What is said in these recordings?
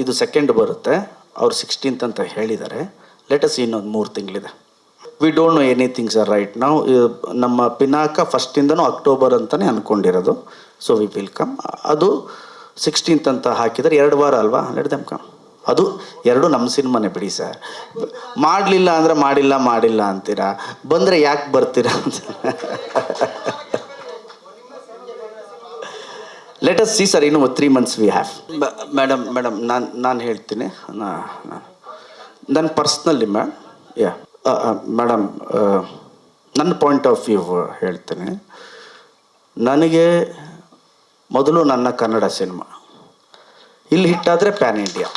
ಇದು ಸೆಕೆಂಡ್ ಬರುತ್ತೆ, ಅವ್ರು 16th ಅಂತ ಹೇಳಿದ್ದಾರೆ. ಲೆಟಸ್ ಇನ್ನೊಂದು 3 ತಿಂಗಳಿದೆ. We don't know anything sir right ನಾವು. ನಮ್ಮ ಪಿನಾಕ ಫಸ್ಟಿಂದನೂ ಅಕ್ಟೋಬರ್ ಅಂತಲೇ ಅಂದ್ಕೊಂಡಿರೋದು. So we will come. ಅದು 16th ಅಂತ ಹಾಕಿದರೆ 2 ವಾರ ಅಲ್ವಾ, ಲೆಟ್ ದೆಮ್ ಕಮ್. ಅದು 2 ನಮ್ಮ ಸಿನಿಮಾನೇ ಬಿಡಿ ಸರ್. ಮಾಡಲಿಲ್ಲ ಅಂದರೆ ಮಾಡಿಲ್ಲ ಅಂತೀರಾ, ಬಂದರೆ ಯಾಕೆ ಬರ್ತೀರಾ ಅಂತ. ಲೆಟ್ ಅಸ್ ಸಿ ಸರ್, ಇನ್ನು 3 months ವಿ ಹ್ಯಾವ್. ಮೇಡಮ್ ನಾನು ಹೇಳ್ತೀನಿ, ನನ್ನ ಪರ್ಸ್ನಲಿ ಮೇಡಮ್ ನನ್ನ ಪಾಯಿಂಟ್ ಆಫ್ ವ್ಯೂ ಹೇಳ್ತೀನಿ. ನನಗೆ ಮೊದಲು ನನ್ನ ಕನ್ನಡ ಸಿನಿಮಾ ಇಲ್ಲಿ ಹಿಟ್ಟಾದರೆ ಪ್ಯಾನ್ ಇಂಡಿಯಾ.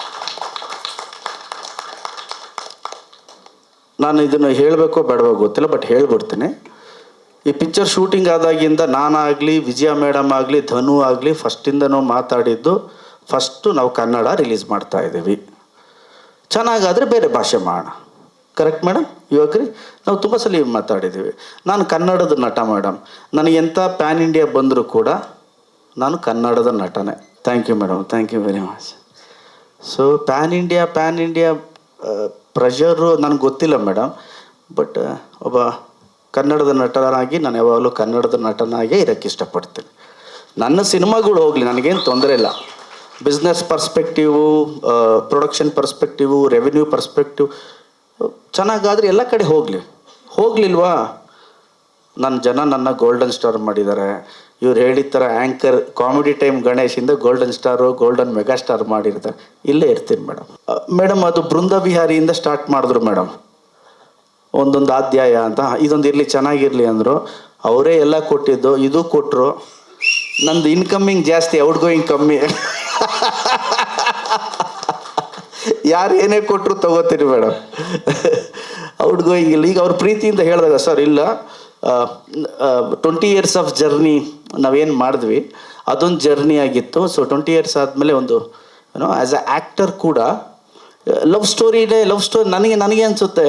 ನಾನು ಇದನ್ನು ಹೇಳಬೇಕೋ ಬೇಡವೋ ಗೊತ್ತಿಲ್ಲ, ಬಟ್ ಹೇಳ್ಬಿಡ್ತೀನಿ. ಈ ಪಿಕ್ಚರ್ ಶೂಟಿಂಗ್ ಆದಾಗಿಂದ ನಾನಾಗಲಿ, ವಿಜಯ ಮೇಡಮ್ ಆಗಲಿ, ಧನು ಆಗಲಿ ಫಸ್ಟಿಂದನೂ ಮಾತಾಡಿದ್ದು, ಫಸ್ಟು ನಾವು ಕನ್ನಡ ರಿಲೀಸ್ ಮಾಡ್ತಾಯಿದ್ದೀವಿ, ಚೆನ್ನಾಗಾದರೆ ಬೇರೆ ಭಾಷೆ ಮಾಡೋಣ. ಕರೆಕ್ಟ್ ಮೇಡಮ್, ಇವಾಗ್ರಿ ನಾವು ತುಂಬ ಸಲ ಮಾತಾಡಿದ್ದೀವಿ. ನಾನು ಕನ್ನಡದ ನಟ ಮೇಡಮ್, ನನಗೆ ಎಂಥ ಪ್ಯಾನ್ ಇಂಡಿಯಾ ಬಂದರೂ ಕೂಡ ನಾನು ಕನ್ನಡದ ನಟನೇ. Thank you madam, thank you very much. So pan India pressure ನನಗೆ ಗೊತ್ತಿಲ್ಲ ಮೇಡಮ್, ಬಟ್ ಒಬ್ಬ ಕನ್ನಡದ ನಟನಾಗಿ ನಾನು ಯಾವಾಗಲೂ ಕನ್ನಡದ ನಟನಾಗೇ ಇರೋಕ್ಕೆ ಇಷ್ಟಪಡ್ತೀನಿ. ನನ್ನ ಸಿನಿಮಾಗಳು ಹೋಗಲಿ, ನನಗೇನು ತೊಂದರೆ ಇಲ್ಲ. ಬಿಸ್ನೆಸ್ ಪರ್ಸ್ಪೆಕ್ಟಿವು, ಪ್ರೊಡಕ್ಷನ್ ಪರ್ಸ್ಪೆಕ್ಟಿವು, ರೆವಿನ್ಯೂ ಪರ್ಸ್ಪೆಕ್ಟಿವ್ ಚೆನ್ನಾಗಾದರೆ ಎಲ್ಲ ಕಡೆ ಹೋಗಲಿಲ್ವಾ. ನನ್ನ ಗೋಲ್ಡನ್ ಸ್ಟಾರ್ ಮಾಡಿದ್ದಾರೆ. ಇವ್ರು ಹೇಳಿದ ಥರ ಆ್ಯಂಕರ್ ಕಾಮಿಡಿ ಟೈಮ್ ಗಣೇಶಿಂದ golden star, golden mega star ಮಾಡಿರ್ತಾರೆ. ಇಲ್ಲೇ ಇರ್ತೀನಿ ಮೇಡಮ್. ಅದು ಬೃಂದ ವಿಹಾರಿಯಿಂದ ಸ್ಟಾರ್ಟ್ ಮಾಡಿದ್ರು ಮೇಡಮ್, ಒಂದೊಂದು ಅಧ್ಯಾಯ ಅಂತ. ಇದೊಂದು ಇರಲಿ, ಚೆನ್ನಾಗಿರಲಿ ಅಂದರು. ಅವರೇ ಎಲ್ಲ ಕೊಟ್ಟಿದ್ದು, ಇದು ಕೊಟ್ಟರು. ನಂದು ಇನ್ಕಮಿಂಗ್ ಜಾಸ್ತಿ, ಔಟ್ ಗೋಯಿಂಗ್ ಕಮ್ಮಿ. ಯಾರು ಏನೇ ಕೊಟ್ಟರು ತಗೋತೀನಿ ಮೇಡಮ್, ಔಟ್ ಗೋಯಿಂಗ್ ಇಲ್ಲ. ಈಗ ಅವ್ರ ಪ್ರೀತಿಯಿಂದ ಹೇಳಿದಾಗ ಸರ್ ಇಲ್ಲ, 20 years ಆಫ್ ಜರ್ನಿ ನಾವೇನು ಮಾಡಿದ್ವಿ, ಅದೊಂದು ಜರ್ನಿ ಆಗಿತ್ತು. ಸೊ 20 years ಆದಮೇಲೆ ಒಂದು ಆ್ಯಸ್ ಅ ಆ್ಯಕ್ಟರ್ ಕೂಡ ಲವ್ ಸ್ಟೋರಿ ನನಗೆ ಅನಿಸುತ್ತೆ.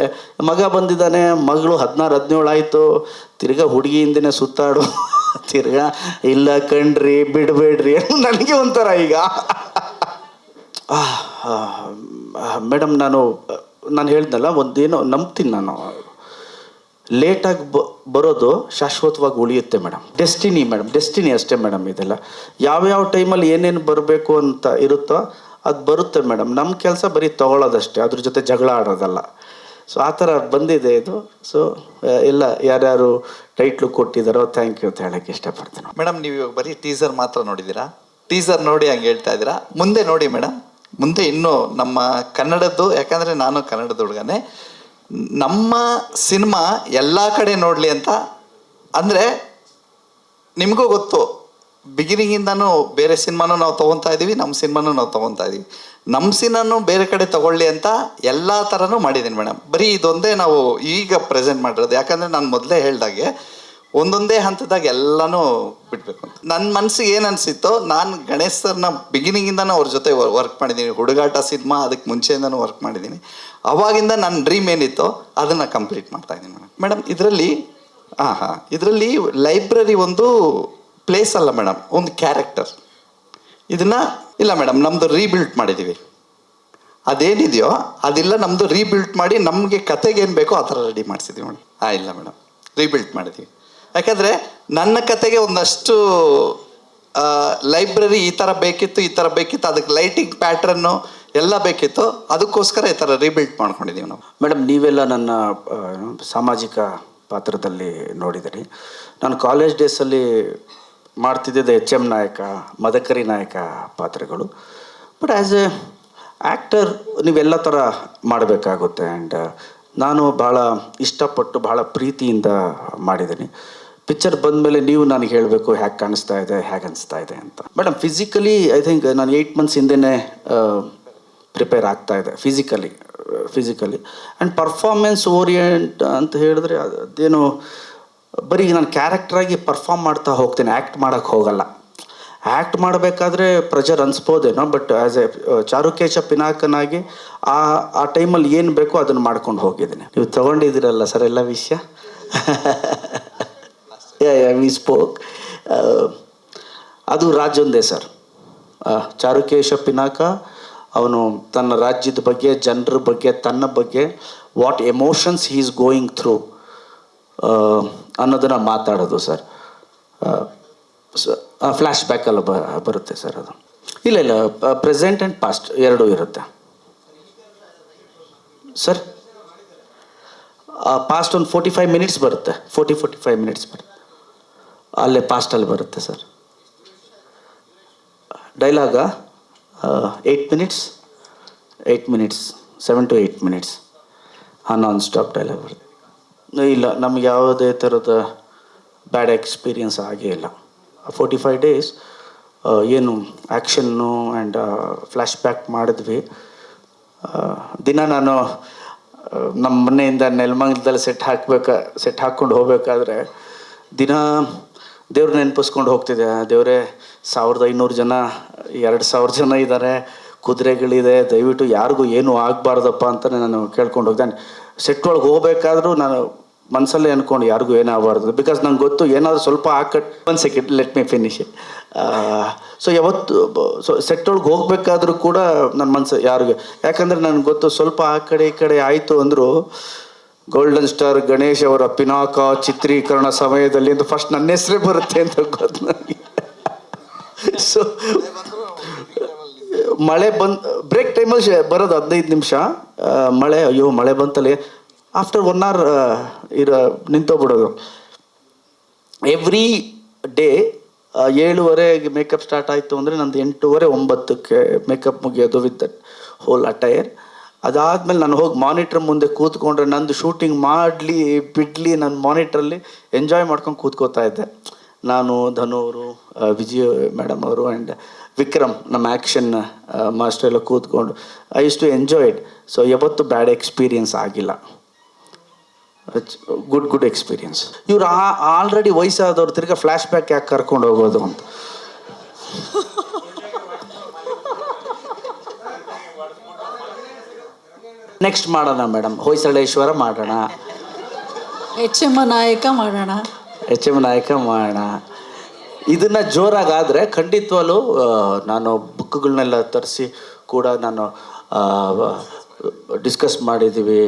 ಮಗ ಬಂದಿದ್ದಾನೆ, ಮಗಳು 16-17 ಆಯಿತು, ತಿರ್ಗಾ ಹುಡುಗಿ ಹಿಂದೆ ಸುತ್ತಾಡು, ತಿರ್ಗಾ ಇಲ್ಲ ಕಣ್ರಿ ಬಿಡಬೇಡ್ರಿ, ನನಗೆ ಒಂಥರ ಈಗ. ಮೇಡಮ್ ನಾನು ಹೇಳ್ದಲ್ಲ, ಒಂದೇನೋ ನಂಬ್ತೀನಿ ನಾನು, ಲೇಟಾಗಿ ಬರೋದು ಶಾಶ್ವತವಾಗಿ ಉಳಿಯುತ್ತೆ ಮೇಡಮ್. ಡೆಸ್ಟಿನಿ ಅಷ್ಟೇ ಮೇಡಮ್. ಇದೆಲ್ಲ ಯಾವ್ಯಾವ ಟೈಮಲ್ಲಿ ಏನೇನು ಬರಬೇಕು ಅಂತ ಇರುತ್ತೋ ಅದು ಬರುತ್ತೆ ಮೇಡಮ್. ನಮ್ಮ ಕೆಲಸ ಬರೀ ತೊಗೊಳ್ಳೋದಷ್ಟೇ, ಅದ್ರ ಜೊತೆ ಜಗಳ ಆಡೋದಲ್ಲ. ಸೊ ಆ ಥರ ಬಂದಿದೆ ಇದು. ಸೊ ಎಲ್ಲ ಯಾರ್ಯಾರು ಟೈಟ್ಲು ಕೊಟ್ಟಿದ್ದಾರೋ ಥ್ಯಾಂಕ್ ಯು ಅಂತ ಹೇಳೋಕ್ಕೆ ಇಷ್ಟಪಡ್ತೀನಿ ಮೇಡಮ್. ನೀವು ಇವಾಗ ಬರೀ ಟೀಸರ್ ಮಾತ್ರ ನೋಡಿದ್ದೀರಾ, ಟೀಸರ್ ನೋಡಿ ಹಂಗೆ ಹೇಳ್ತಾ ಇದ್ದೀರಾ. ಮುಂದೆ ನೋಡಿ ಮೇಡಮ್, ಮುಂದೆ ಇನ್ನೂ ನಮ್ಮ ಕನ್ನಡದ್ದು, ಯಾಕಂದರೆ ನಾನು ಕನ್ನಡದ ಹುಡುಗನೇ, ನಮ್ಮ ಸಿನಿಮಾ ಎಲ್ಲ ಕಡೆ ನೋಡಲಿ ಅಂತ. ಅಂದರೆ ನಿಮಗೂ ಗೊತ್ತು, ಬಿಗಿನಿಂಗಿಂದನೂ ಬೇರೆ ಸಿನಿಮಾನೂ ನಾವು ತೊಗೊತಾ ಇದ್ದೀವಿ, ನಮ್ಮ ಸಿನಿಮಾನೂ ನಾವು ತೊಗೊತಾ ಇದ್ದೀವಿ. ನಮ್ಮ ಸಿನಿಮಾನು ಬೇರೆ ಕಡೆ ತೊಗೊಳ್ಳಿ ಅಂತ ಎಲ್ಲ ಥರನೂ ಮಾಡಿದ್ದೀನಿ ಮೇಡಮ್. ಬರೀ ಇದೊಂದೇ ನಾವು ಈಗ ಪ್ರೆಸೆಂಟ್ ಮಾಡಿರೋದು. ಯಾಕಂದರೆ ನಾನು ಮೊದಲೇ ಹೇಳ್ದಾಗೆ ಒಂದೊಂದೇ ಹಂತದಾಗ ಎಲ್ಲನೂ ಬಿಡಬೇಕು ಅಂತ ನನ್ನ ಮನಸ್ಸಿಗೆ ಏನು ಅನಿಸಿತ್ತೋ. ನಾನು ಗಣೇಶ್ ಸರ್ನ ಬಿಗಿನಿಂಗಿಂದನೂ ಅವ್ರ ಜೊತೆ ವರ್ಕ್ ಮಾಡಿದ್ದೀನಿ. ಹುಡುಗಾಟ ಸಿನಿಮಾ ಅದಕ್ಕೆ ಮುಂಚೆಯಿಂದನೂ ವರ್ಕ್ ಮಾಡಿದ್ದೀನಿ. ಅವಾಗಿಂದ ನನ್ನ ಡ್ರೀಮ್ ಏನಿತ್ತೋ ಅದನ್ನು ಕಂಪ್ಲೀಟ್ ಮಾಡ್ತಾಯಿದ್ದೀನಿ ಮೇಡಮ್. ಇದರಲ್ಲಿ ಲೈಬ್ರರಿ ಒಂದು ಪ್ಲೇಸ್ ಅಲ್ಲ ಮೇಡಮ್, ಒಂದು ಕ್ಯಾರೆಕ್ಟರ್. ಇದನ್ನು ಇಲ್ಲ ಮೇಡಮ್, ನಮ್ಮದು ರೀಬಿಲ್ಟ್ ಮಾಡಿದ್ದೀವಿ. ಅದೇನಿದೆಯೋ ಅದೆಲ್ಲ ನಮ್ಮದು ರೀಬಿಲ್ಟ್ ಮಾಡಿ ನಮಗೆ ಕತೆಗೆ ಏನು ಬೇಕೋ ಆ ಥರ ರೆಡಿ ಮಾಡಿಸಿದ್ದೀವಿ ಮೇಡಮ್. ಇಲ್ಲ ಮೇಡಮ್, ರೀಬಿಲ್ಟ್ ಮಾಡಿದ್ದೀವಿ. ಯಾಕಂದರೆ ನನ್ನ ಕತೆಗೆ ಒಂದಷ್ಟು ಲೈಬ್ರರಿ ಈ ಥರ ಬೇಕಿತ್ತು, ಅದಕ್ಕೆ ಲೈಟಿಂಗ್ ಪ್ಯಾಟ್ರನ್ನು ಎಲ್ಲ ಬೇಕಿತ್ತು. ಅದಕ್ಕೋಸ್ಕರ ಈ ಥರ ರೀಬಿಲ್ಟ್ ಮಾಡ್ಕೊಂಡಿದ್ದೀವಿ ನಾವು ಮೇಡಮ್. ನೀವೆಲ್ಲ ನನ್ನ ಸಾಮಾಜಿಕ ಪಾತ್ರದಲ್ಲಿ ನೋಡಿದಿರಿ. ನಾನು ಕಾಲೇಜ್ ಡೇಸಲ್ಲಿ ಮಾಡ್ತಿದ್ದಿದ್ದು HM ನಾಯಕ, ಮದಕರಿ ನಾಯಕ ಪಾತ್ರಗಳು. ಬಟ್ ಆ್ಯಸ್ ಎ ಆ್ಯಕ್ಟರ್ ನೀವೆಲ್ಲ ಥರ ಮಾಡಬೇಕಾಗುತ್ತೆ. ಆ್ಯಂಡ್ ನಾನು ಭಾಳ ಇಷ್ಟಪಟ್ಟು ಭಾಳ ಪ್ರೀತಿಯಿಂದ ಮಾಡಿದ್ದೀನಿ. ಪಿಕ್ಚರ್ ಬಂದಮೇಲೆ ನೀವು ನನಗೆ ಹೇಳಬೇಕು ಹೇಗೆ ಕಾಣಿಸ್ತಾ ಇದೆ, ಹೇಗೆ ಅನಿಸ್ತಾ ಇದೆ ಅಂತ. ಮೇಡಮ್ ಫಿಸಿಕಲಿ ಐ ಥಿಂಕ್ ನಾನು 8 months ಹಿಂದೆಯೇ ಪ್ರಿಪೇರ್ ಆಗ್ತಾಯಿದೆ ಫಿಸಿಕಲಿ. ಆ್ಯಂಡ್ ಪರ್ಫಾರ್ಮೆನ್ಸ್ ಓರಿಯೆಂಟ್ ಅಂತ ಹೇಳಿದ್ರೆ ಅದೇನು ಬರೀ ನಾನು ಕ್ಯಾರೆಕ್ಟ್ರಾಗಿ ಪರ್ಫಾರ್ಮ್ ಮಾಡ್ತಾ ಹೋಗ್ತೀನಿ, ಆ್ಯಕ್ಟ್ ಮಾಡೋಕ್ಕೆ ಹೋಗಲ್ಲ. ಆ್ಯಕ್ಟ್ ಮಾಡಬೇಕಾದ್ರೆ ಪ್ರೆಷರ್ ಅನಿಸ್ಬೋದೇನೋ, ಬಟ್ ಆ್ಯಸ್ ಎ ಚಾರುಕೇಶ ಪಿನಾಕನಾಗಿ ಆ ಟೈಮಲ್ಲಿ ಏನು ಬೇಕೋ ಅದನ್ನು ಮಾಡ್ಕೊಂಡು ಹೋಗಿದ್ದೀನಿ. ನೀವು ತೊಗೊಂಡಿದ್ದೀರಲ್ಲ ಸರ್ ಎಲ್ಲ ವಿಷಯ. We spoke. ಅದು ರಾಜೊಂದೇ ಸರ್, ಚಾರುಕೇಶ ಪಿನಾಕ ಅವನು ತನ್ನ ರಾಜ್ಯದ ಬಗ್ಗೆ, ಜನರ ಬಗ್ಗೆ, ತನ್ನ ಬಗ್ಗೆ what emotions he is going through ಅನ್ನೋದನ್ನು ಮಾತಾಡೋದು ಸರ್. ಫ್ಲ್ಯಾಶ್ ಬ್ಯಾಕಲ್ಲಿ ಬರುತ್ತೆ ಸರ್ ಅದು. ಇಲ್ಲ ಪ್ರೆಸೆಂಟ್ ಆ್ಯಂಡ್ ಪಾಸ್ಟ್ ಎರಡೂ ಇರುತ್ತೆ ಸರ್. ಪಾಸ್ಟ್ ಒಂದು 45 ಮಿನಿಟ್ಸ್ ಬರುತ್ತೆ, 45 ಮಿನಿಟ್ಸ್ ಬರುತ್ತೆ, ಅಲ್ಲೇ ಪಾಸ್ಟಲ್ಲಿ ಬರುತ್ತೆ sir. ಡೈಲಾಗ 8 minutes 7 to 8 minutes non stop dialogue ಬರುತ್ತೆ. ಇಲ್ಲ, ನಮ್ಗೆ ಯಾವುದೇ ಥರದ ಬ್ಯಾಡ್ ಎಕ್ಸ್ಪೀರಿಯನ್ಸ್ ಆಗೇ ಇಲ್ಲ. 45 ಡೇಸ್ ಏನು ಆ್ಯಕ್ಷನ್ನು ಆ್ಯಂಡ್ ಫ್ಲ್ಯಾಶ್ ಬ್ಯಾಕ್ ಮಾಡಿದ್ವಿ. ದಿನ ನಾನು ನಮ್ಮ ಮನೆಯಿಂದ ನೆಲಮಂಗಲದಲ್ಲಿ ಸೆಟ್ ಹಾಕ್ಕೊಂಡು ಹೋಗ್ಬೇಕಾದ್ರೆ ದಿನ ದೇವ್ರ ನೆನಪಿಸ್ಕೊಂಡು ಹೋಗ್ತಿದ್ದೆ. ದೇವರೇ 1500 ಜನ 2000 ಜನ ಇದ್ದಾರೆ, ಕುದುರೆಗಳಿದೆ, ದಯವಿಟ್ಟು ಯಾರಿಗೂ ಏನೂ ಆಗಬಾರ್ದಪ್ಪ ಅಂತ ನಾನು ಕೇಳ್ಕೊಂಡು ಹೋಗ್ದೆ. ಸೆಟ್ ಒಳಗೆ ಹೋಗ್ಬೇಕಾದ್ರೂ ನಾನು ಮನಸ್ಸಲ್ಲೇ ಅಂದ್ಕೊಂಡು ಯಾರಿಗೂ ಏನಾಗಬಾರ್ದು, ಬಿಕಾಸ್ ನಂಗೆ ಗೊತ್ತು ಏನಾದರೂ ಸ್ವಲ್ಪ ಒಂದು second let me finish. So ಯಾವತ್ತು ಸೆಟ್ ಒಳಗೆ ಹೋಗ್ಬೇಕಾದ್ರೂ ಕೂಡ ನನ್ನ ಮನಸ್ಸು ಯಾರಿಗೆ, ಯಾಕಂದರೆ ನನಗೆ ಗೊತ್ತು ಸ್ವಲ್ಪ ಆ ಕಡೆ ಈ ಕಡೆ ಆಯಿತು ಅಂದರೂ ಗೋಲ್ಡನ್ ಸ್ಟಾರ್ ಗಣೇಶ್ ಅವರ ಪಿನಾಕ ಚಿತ್ರೀಕರಣ ಸಮಯದಲ್ಲಿ ಅಂತ ಫಸ್ಟ್ ನನ್ನ ಹೆಸರೇ ಬರುತ್ತೆ ಅಂತ ಗೊತ್ತು ನನಗೆ. ಸೊ ಮಳೆ ಬ್ರೇಕ್ ಟೈಮಲ್ಲಿ ಬರೋದು 15 ನಿಮಿಷ, ಮಳೆ, ಅಯ್ಯೋ ಮಳೆ ಬಂತಲ್ಲಿ, ಆಫ್ಟರ್ 1 hour ನಿಂತೋಗ್ಬಿಡೋದು. ಎವ್ರಿ ಡೇ 7:30 ಮೇಕಪ್ ಸ್ಟಾರ್ಟ್ ಆಯಿತು ಅಂದರೆ ನಂದು 8:30 9ಕ್ಕೆ ಮೇಕಪ್ ಮುಗಿಯೋದು ವಿತ್ ದಟ್ ಹೋಲ್ ಅಟೈರ್. ಅದಾದಮೇಲೆ ನಾನು ಹೋಗಿ ಮಾನಿಟ್ರ್ ಮುಂದೆ ಕೂತ್ಕೊಂಡ್ರೆ ನಂದು ಶೂಟಿಂಗ್ ಮಾಡಲಿ ಬಿಡಲಿ ನಾನು ಮಾನಿಟ್ರಲ್ಲಿ ಎಂಜಾಯ್ ಮಾಡ್ಕೊಂಡು ಕೂತ್ಕೋತಾ ಇದ್ದೆ. ನಾನು, ಧನು ಅವರು, ವಿಜಯ್ ಮೇಡಮ್ ಅವರು ಆ್ಯಂಡ್ ವಿಕ್ರಮ್ ನಮ್ಮ ಆ್ಯಕ್ಷನ್ ಮಾಸ್ಟರ್ ಎಲ್ಲ ಕೂತ್ಕೊಂಡು I use to enjoy it. So ಯಾವತ್ತೂ ಬ್ಯಾಡ್ ಎಕ್ಸ್ಪೀರಿಯನ್ಸ್ ಆಗಿಲ್ಲ, ಗುಡ್ ಎಕ್ಸ್ಪೀರಿಯನ್ಸ್. ಇವ್ರು ಆಲ್ರೆಡಿ ವಯಸ್ಸಾದವ್ರು ತಿರ್ಗಾ ಫ್ಲ್ಯಾಶ್ ಬ್ಯಾಕ್ ಯಾಕೆ ಕರ್ಕೊಂಡು ಹೋಗೋದು ಅಂತ. ನೆಕ್ಸ್ಟ್ ಮಾಡೋಣ ಮೇಡಮ್, ಹೊಯ್ಸಳೇಶ್ವರ ಮಾಡೋಣ, ಎಚ್ ಎಮ್ ನಾಯಕ ಮಾಡೋಣ. ಇದನ್ನು ಜೋರಾಗಾದರೆ ಖಂಡಿತವಾಗ್ಲೂ ನಾನು ಬುಕ್ಗಳನ್ನೆಲ್ಲ ತರಿಸಿ ಕೂಡ ನಾನು ಡಿಸ್ಕಸ್ ಮಾಡಿದ್ದೀವಿ.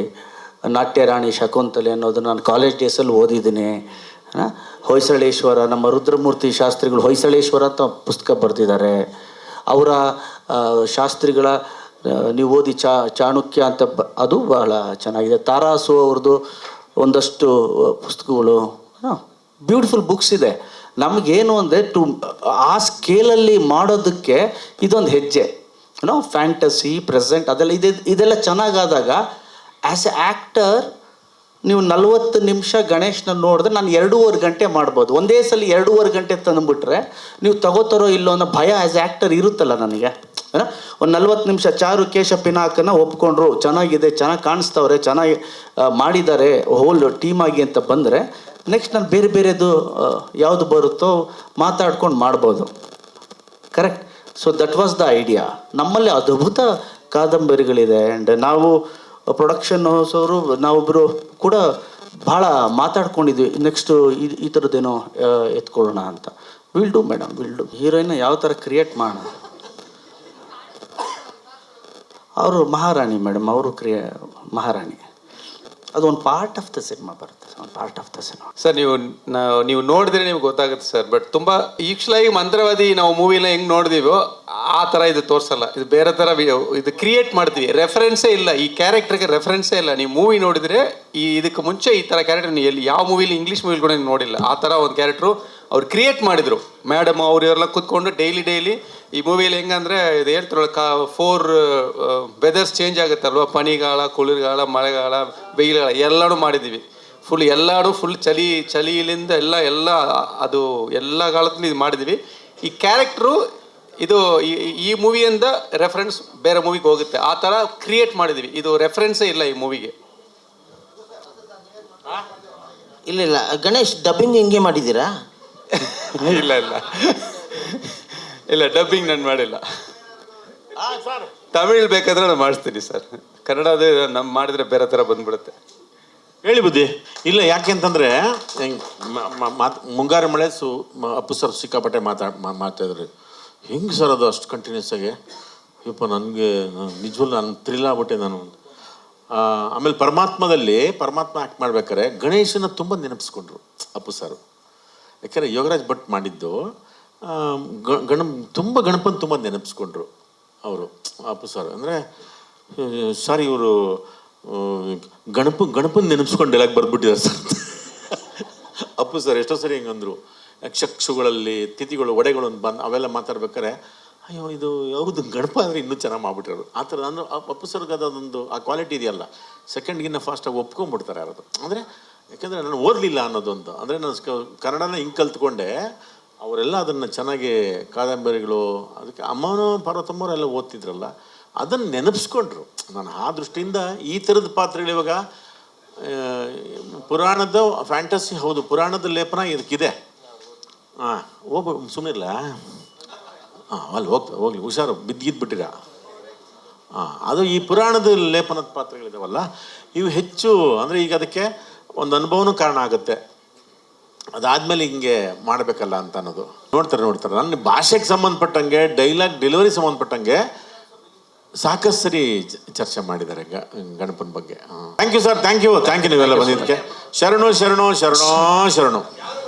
ನಾಟ್ಯ ರಾಣಿ ಶಕುಂತಲೆ ಅನ್ನೋದನ್ನು ನಾನು ಕಾಲೇಜ್ ಡೇಸಲ್ಲಿ ಓದಿದ್ದೀನಿ. ಹೊಯ್ಸಳೇಶ್ವರ, ನಮ್ಮ ರುದ್ರಮೂರ್ತಿ ಶಾಸ್ತ್ರಿಗಳು ಹೊಯ್ಸಳೇಶ್ವರ ಅಂತ ಪುಸ್ತಕ ಬರೆದಿದ್ದಾರೆ. ಅವರ ಶಾಸ್ತ್ರಿಗಳ ನೀವು ಓದಿ ಚಾಣಕ್ಯ ಅಂತ ಅದು ಬಹಳ ಚೆನ್ನಾಗಿದೆ. ತಾರಾಸು ಅವ್ರದ್ದು ಒಂದಷ್ಟು ಪುಸ್ತಕಗಳು, ಬ್ಯೂಟಿಫುಲ್ ಬುಕ್ಸ್ ಇದೆ. ನಮಗೇನು ಅಂದರೆ ಆ ಸ್ಕೇಲಲ್ಲಿ ಮಾಡೋದಕ್ಕೆ ಇದೊಂದು ಹೆಜ್ಜೆ, ಫ್ಯಾಂಟಸಿ, ಪ್ರೆಸೆಂಟ್ ಅದೆಲ್ಲ ಇದೆಲ್ಲ ಚೆನ್ನಾಗಾದಾಗ ಆ್ಯಸ್ ಎ ಆ್ಯಕ್ಟರ್ ನೀವು 40 ನಿಮಿಷ ಗಣೇಶ್ನ ನೋಡಿದ್ರೆ ನಾನು 2.5 ಗಂಟೆ ಮಾಡ್ಬೋದು. ಒಂದೇ ಸಲ 2.5 ಗಂಟೆ ತಂದುಬಿಟ್ರೆ ನೀವು ತಗೋತಾರೋ ಇಲ್ಲೋ ಅನ್ನೋ ಭಯ ಆ್ಯಸ್ ಎ ಆ್ಯಕ್ಟರ್ ಇರುತ್ತಲ್ಲ ನನಗೆ. ಒಂದು 40 ನಿಮಿಷ ಚಾರು ಕೇಶ ಪಿನಾಕನ್ನು ಒಪ್ಕೊಂಡ್ರು, ಚೆನ್ನಾಗಿದೆ, ಚೆನ್ನಾಗಿ ಕಾಣಿಸ್ತವ್ರೆ, ಚೆನ್ನಾಗಿ ಮಾಡಿದ್ದಾರೆ ಹೋಲ್ ಟೀಮಾಗಿ ಅಂತ ಬಂದರೆ ನೆಕ್ಸ್ಟ್ ನಾನು ಬೇರೆದು ಯಾವುದು ಬರುತ್ತೋ ಮಾತಾಡ್ಕೊಂಡು ಮಾಡ್ಬೋದು. Correct. So that was the idea. ನಮ್ಮಲ್ಲಿ ಅದ್ಭುತ ಕಾದಂಬರಿಗಳಿದೆ. ಆ್ಯಂಡ್ ನಾವು ಪ್ರೊಡಕ್ಷನ್ ಹೌಸವರು ನಾವೊಬ್ಬರು ಕೂಡ ಭಾಳ ಮಾತಾಡ್ಕೊಂಡಿದ್ವಿ, ನೆಕ್ಸ್ಟು ಈ ಥರದ್ದೇನೋ ಎತ್ಕೊಳ್ಳೋಣ ಅಂತ. Will do madam, will do. ಹೀರೋಯಿನ್ನ ಯಾವ ಥರ ಕ್ರಿಯೇಟ್ ಮಾಡೋಣ. ಅವರು ಮಹಾರಾಣಿ ಮೇಡಮ್, ಅವರು ಮಹಾರಾಣಿ. ಅದು ಒಂದು ಪಾರ್ಟ್ ಆಫ್ ದ ಸಿನಿಮಾ ಬರುತ್ತೆ, ಒಂದು part of the cinema. Sir ನೀವು ನೋಡಿದ್ರೆ ನಿಮ್ಗೆ ಗೊತ್ತಾಗುತ್ತೆ ಸರ್. ಬಟ್ ತುಂಬ ಯೂಶ್ವಲಾಗಿ ಮಂತ್ರವಾದಿ ನಾವು ಮೂವಿನ ಹೆಂಗೆ ನೋಡಿದೀವೋ ಆ ಥರ ಇದು ತೋರಿಸಲ್ಲ. ಇದು ಬೇರೆ ಥರ ಇದು ಕ್ರಿಯೇಟ್ ಮಾಡ್ತೀವಿ. ರೆಫರೆನ್ಸೇ ಇಲ್ಲ, ಈ ಕ್ಯಾರೆಕ್ಟರ್ಗೆ ರೆಫರೆನ್ಸೇ ಇಲ್ಲ. ನೀವು ಮೂವಿ ನೋಡಿದರೆ ಇದಕ್ಕೆ ಮುಂಚೆ ಈ ಥರ ಕ್ಯಾರೆಕ್ಟರ್ ಎಲ್ಲಿ ಯಾವ ಮೂವಿಲಿ, ಇಂಗ್ಲೀಷ್ ಮೂವಿಲಿ ಕೂಡ ನೋಡಿಲ್ಲ. ಆ ಥರ ಒಂದು ಕ್ಯಾರೆಕ್ಟ್ರು ಅವ್ರು ಕ್ರಿಯೇಟ್ ಮಾಡಿದರು. ಮೇಡಮ್ ಅವರೆಲ್ಲ ಕೂತ್ಕೊಂಡು ಡೈಲಿ ಈ ಮೂವಿಯಲ್ಲಿ ಹೆಂಗಂದರೆ ಇದು ಹೇಳ್ತಾರಲ್ಲ 4 ವೆದರ್ಸ್ ಚೇಂಜ್ ಆಗುತ್ತಲ್ವ, ಪನಿಗಾಲ, ಕುಳಿರ್ಗಾಲ, ಮಳೆಗಾಲ, ಬೇಯಿಲಗಾಲ ಎಲ್ಲನೂ ಮಾಡಿದ್ದೀವಿ. ಫುಲ್ ಚಳಿಯಿಂದ ಎಲ್ಲ ಅದು ಎಲ್ಲ ಕಾಲದಲ್ಲಿ ಇದು ಮಾಡಿದ್ದೀವಿ. ಈ ಕ್ಯಾರೆಕ್ಟ್ರು ಇದು ಈ ಮೂವಿಯಿಂದ ರೆಫರೆನ್ಸ್ ಬೇರೆ ಮೂವಿಗೆ ಹೋಗುತ್ತೆ, ಆ ಥರ ಕ್ರಿಯೇಟ್ ಮಾಡಿದ್ದೀವಿ. ಇದು ರೆಫರೆನ್ಸೇ ಇಲ್ಲ ಈ ಮೂವಿಗೆ. ಇಲ್ಲ ಗಣೇಶ್ ಡಬ್ಬಿಂಗ್ ಹಿಂಗೆ ಮಾಡಿದ್ದೀರಾ? ಇಲ್ಲ ಡಬ್ಬಿಂಗ್ ನಾನು ಮಾಡಿಲ್ಲ. ತಮಿಳ್ ಬೇಕಾದ್ರೆ ನಾನು ಮಾಡಿಸ್ತೀನಿ ಸರ್. ಕನ್ನಡದೇ ನಮ್ಮ ಮಾಡಿದ್ರೆ ಬೇರೆ ಥರ ಬಂದ್ಬಿಡುತ್ತೆ. ಹೇಳಿ ಬುದ್ಧಿ. ಇಲ್ಲ ಯಾಕೆ ಅಂತಂದರೆ ಮುಂಗಾರು ಮಳೆ ಅಪ್ಪು ಸರ್ ಸಿಕ್ಕಾಪಟ್ಟೆ ಮಾತಾಡಿದ್ರಿ. ಹೆಂಗೆ ಸರ್ ಅದು ಅಷ್ಟು ಕಂಟಿನ್ಯೂಸ್ ಆಗಿ ಯಪ್ಪ ನನಗೆ ನಿಜವಲ್ಲ ನಾನು ಥ್ರಿಲ್ ಆಗ್ಬಿಟ್ಟೆ ನಾನು. ಆಮೇಲೆ ಪರಮಾತ್ಮ ಆ್ಯಕ್ಟ್ ಮಾಡ್ಬೇಕಾರೆ ಗಣೇಶನ ತುಂಬ ನೆನಪಿಸ್ಕೊಂಡ್ರು ಅಪ್ಪು ಸರ್. ಯಾಕೆಂದರೆ ಯೋಗರಾಜ್ ಭಟ್ ಮಾಡಿದ್ದು ತುಂಬ ಗಣಪನ ತುಂಬ ನೆನಪಿಸ್ಕೊಂಡ್ರು ಅವರು ಅಪ್ಪು ಸರ್. ಅಂದರೆ ಸರ್ ಇವರು ಗಣಪನ ನೆನಪಿಸ್ಕೊಂಡು ಡೈಲಾಗ್ ಬರ್ಬಿಟ್ಟಿದ್ದಾರೆ ಸರ್ ಅಪ್ಪು ಸರ್. ಎಷ್ಟೋ ಸರಿ ಹಿಂಗಂದ್ರು, ಯಕ್ಷಗಳಲ್ಲಿ ತಿಥಿಗಳು ಒಡೆಗಳು ಬಂದು ಅವೆಲ್ಲ ಮಾತಾಡ್ಬೇಕಾರೆ ಅಯ್ಯೋ ಇದು ಹೌದು ಗಣಪ ಅಂದರೆ ಇನ್ನೂ ಚೆನ್ನಾಗಿ ಮಾಡ್ಬಿಟ್ಟಿರೋದು ಆ ಥರ. ಅಂದರೆ ಅಪ್ಪು ಸರ್ಗೆ ಅದೊಂದು ಆ ಕ್ವಾಲಿಟಿ ಇದೆಯಲ್ಲ, ಸೆಕೆಂಡ್ಗಿನ್ನ ಫಾಸ್ಟಾಗಿ ಒಪ್ಕೊಂಡ್ಬಿಡ್ತಾರೆ ಯಾರದು. ಅಂದರೆ ಯಾಕೆಂದರೆ ನಾನು ಓದಲಿಲ್ಲ ಅನ್ನೋದೊಂದು, ಅಂದರೆ ನಾನು ಕನ್ನಡನ ಹಿಂಗೆ ಕಲ್ತ್ಕೊಂಡೆ, ಅವರೆಲ್ಲ ಅದನ್ನು ಚೆನ್ನಾಗಿ ಕಾದಂಬರಿಗಳು ಅದಕ್ಕೆ ಅಮ್ಮನೂ ಪಾರ್ವತಮ್ಮವರೆಲ್ಲ ಓದ್ತಿದ್ರಲ್ಲ ಅದನ್ನು ನೆನಪಿಸ್ಕೊಂಡ್ರು. ನಾನು ಆ ದೃಷ್ಟಿಯಿಂದ ಈ ಥರದ ಪಾತ್ರಗಳು ಇವಾಗ ಪುರಾಣದ ಫ್ಯಾಂಟಸಿ ಹೌದು, ಪುರಾಣದ ಲೇಪನ ಇದಕ್ಕಿದೆ. ಹಾಂ ಸುಮ್ಮನೆ ಇಲ್ಲ ಅಲ್ಲಿ ಹೋಗ್ಲಿ ಹುಷಾರು ಬಿದ್ದಿದ್ಬಿಟ್ಟಿರ. ಅದು ಈ ಪುರಾಣದ ಲೇಪನದ ಪಾತ್ರಗಳಿದಾವಲ್ಲ ಇವು ಹೆಚ್ಚು ಅಂದರೆ ಈಗ ಅದಕ್ಕೆ ಒಂದು ಅನುಭವನೂ ಕಾರಣ ಆಗುತ್ತೆ. ಅದಾದಮೇಲೆ ಹಿಂಗೆ ಮಾಡಬೇಕಲ್ಲ ಅಂತ ಅನ್ನೋದು ನೋಡ್ತಾರೆ. ನನ್ನ ಭಾಷೆಗೆ ಸಂಬಂಧಪಟ್ಟಂಗೆ ಡೈಲಾಗ್ ಡೆಲಿವರಿ ಸಂಬಂಧಪಟ್ಟಂಗೆ ಸಾಕಷ್ಟು ಸರಿ ಚರ್ಚೆ ಮಾಡಿದ್ದಾರೆ ಗಣಪನ ಬಗ್ಗೆ. Thank you sir, thank you ನೀವೆಲ್ಲ ಬಂದಿದ್ದಕ್ಕೆ. ಶರಣು.